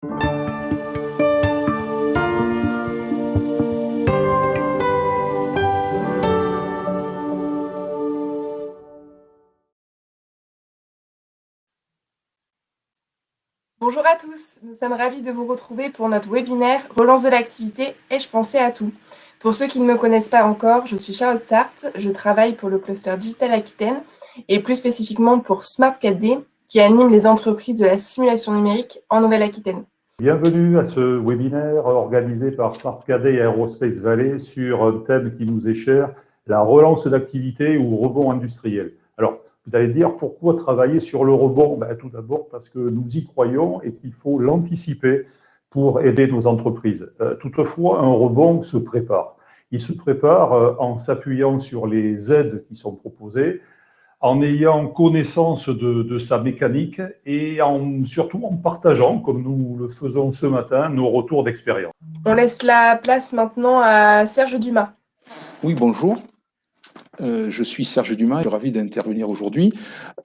Bonjour à tous, nous sommes ravis de vous retrouver pour notre webinaire Relance de l'activité, ai-je pensé à tout? Pour ceux qui ne me connaissent pas encore, je suis Charlotte Sarthe, je travaille pour le cluster Digital Aquitaine et plus spécifiquement pour Smart 4D qui anime les entreprises de la simulation numérique en Nouvelle-Aquitaine. Bienvenue à ce webinaire organisé par Smart 4D et Aerospace Valley sur un thème qui nous est cher, la relance d'activité ou rebond industriel. Alors, vous allez dire pourquoi travailler sur le rebond? Tout d'abord parce que nous y croyons et qu'il faut l'anticiper pour aider nos entreprises. Toutefois, un rebond se prépare. Il se prépare en s'appuyant sur les aides qui sont proposées, en ayant connaissance de sa mécanique et surtout en partageant, comme nous le faisons ce matin, nos retours d'expérience. On laisse la place maintenant à Serge Dumas. Oui, bonjour. Je suis Serge Dumas, je suis ravi d'intervenir aujourd'hui.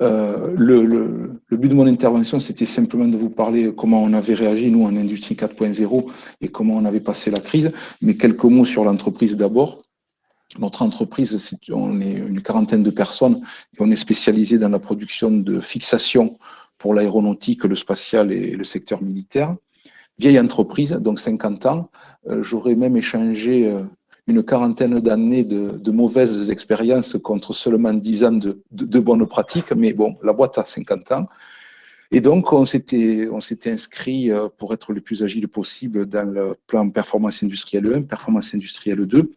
Le but de mon intervention, c'était simplement de vous parler comment on avait réagi, nous, en Industrie 4.0 et comment on avait passé la crise. Mais quelques mots sur l'entreprise d'abord. Notre entreprise, on est une quarantaine de personnes et on est spécialisé dans la production de fixations pour l'aéronautique, le spatial et le secteur militaire. Vieille entreprise, donc 50 ans. J'aurais même échangé une quarantaine d'années de mauvaises expériences contre seulement 10 ans de bonnes pratiques. Mais bon, la boîte a 50 ans. Et donc, on s'était inscrit pour être le plus agile possible dans le plan Performance Industrielle 1, Performance Industrielle 2.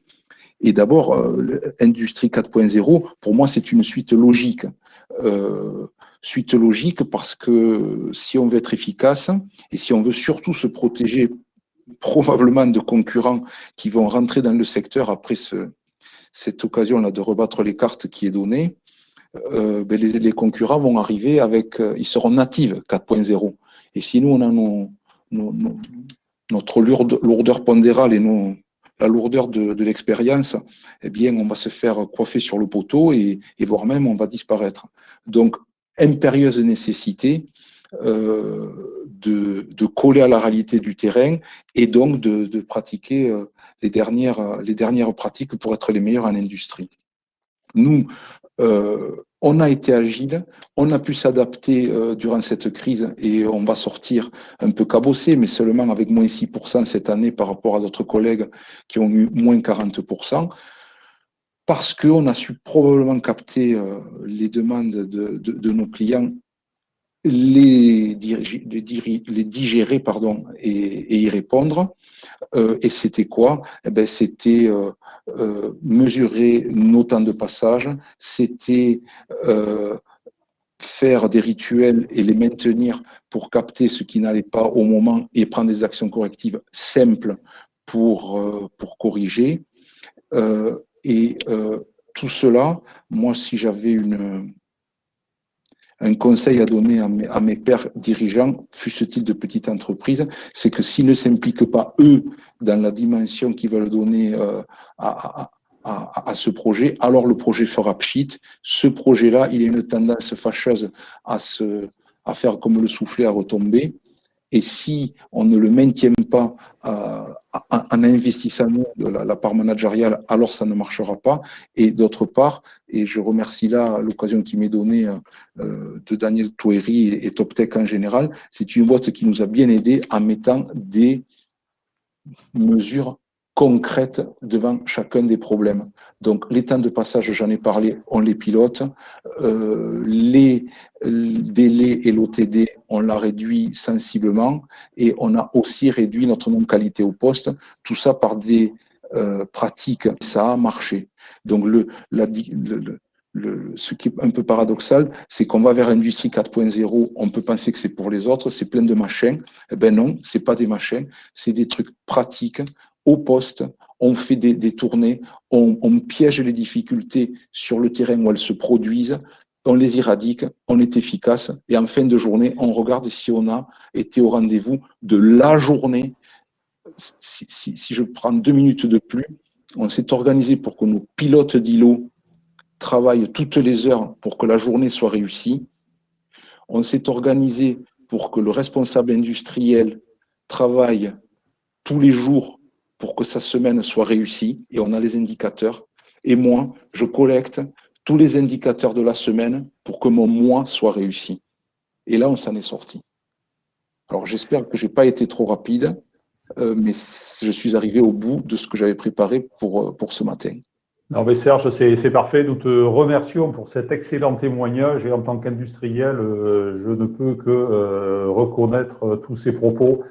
Et d'abord, Industrie 4.0, pour moi, c'est une suite logique. Suite logique parce que si on veut être efficace et si on veut surtout se protéger probablement de concurrents qui vont rentrer dans le secteur après cette occasion-là de rebattre les cartes qui est donnée, les concurrents vont arriver avec, ils seront natifs 4.0. Et si nous, on a notre lourdeur pondérale et la lourdeur de l'expérience, eh bien, on va se faire coiffer sur le poteau et voire même on va disparaître. Donc, impérieuse nécessité de coller à la réalité du terrain et donc de pratiquer les dernières pratiques pour être les meilleurs en industrie. Nous, on a été agile, on a pu s'adapter durant cette crise et on va sortir un peu cabossé, mais seulement avec moins 6% cette année par rapport à d'autres collègues qui ont eu moins 40%, parce qu'on a su probablement capter les demandes de nos clients, les digérer et y répondre. Et c'était quoi? C'était mesurer nos temps de passage, c'était faire des rituels et les maintenir pour capter ce qui n'allait pas au moment et prendre des actions correctives simples pour corriger. Tout cela, moi, si j'avais un conseil à donner à mes pairs dirigeants, fussent-ils de petites entreprises, c'est que s'ils ne s'impliquent pas, eux, dans la dimension qu'ils veulent donner à ce projet, alors le projet fera pchit. Ce projet-là, il a une tendance fâcheuse à faire comme le soufflet, à retomber. Et si on ne le maintient pas en investissant la part managériale, alors ça ne marchera pas. Et d'autre part, et je remercie là l'occasion qui m'est donnée de Daniel Touéry et TopTech en général, c'est une boîte qui nous a bien aidés en mettant des mesures concrètes devant chacun des problèmes. Donc, les temps de passage, j'en ai parlé, on les pilote. Les délais et l'OTD, on l'a réduit sensiblement et on a aussi réduit notre non-qualité au poste. Tout ça par des pratiques. Ça a marché. Donc, ce qui est un peu paradoxal, c'est qu'on va vers l'industrie 4.0, on peut penser que c'est pour les autres, c'est plein de machins. Eh ben non, c'est pas des machins, c'est des trucs pratiques au poste. On fait des tournées, on piège les difficultés sur le terrain où elles se produisent, on les éradique, on est efficace et en fin de journée, on regarde si on a été au rendez-vous de la journée. Si je prends 2 minutes de plus, on s'est organisé pour que nos pilotes d'îlots travaillent toutes les heures pour que la journée soit réussie. On s'est organisé pour que le responsable industriel travaille tous les jours pour que sa semaine soit réussie et on a les indicateurs. Et moi, je collecte tous les indicateurs de la semaine pour que mon mois soit réussi. Et là, on s'en est sorti. Alors, j'espère que je n'ai pas été trop rapide, mais je suis arrivé au bout de ce que j'avais préparé pour ce matin. Non, mais Serge, c'est parfait. Nous te remercions pour cet excellent témoignage et en tant qu'industriel, je ne peux que reconnaître tous ces propos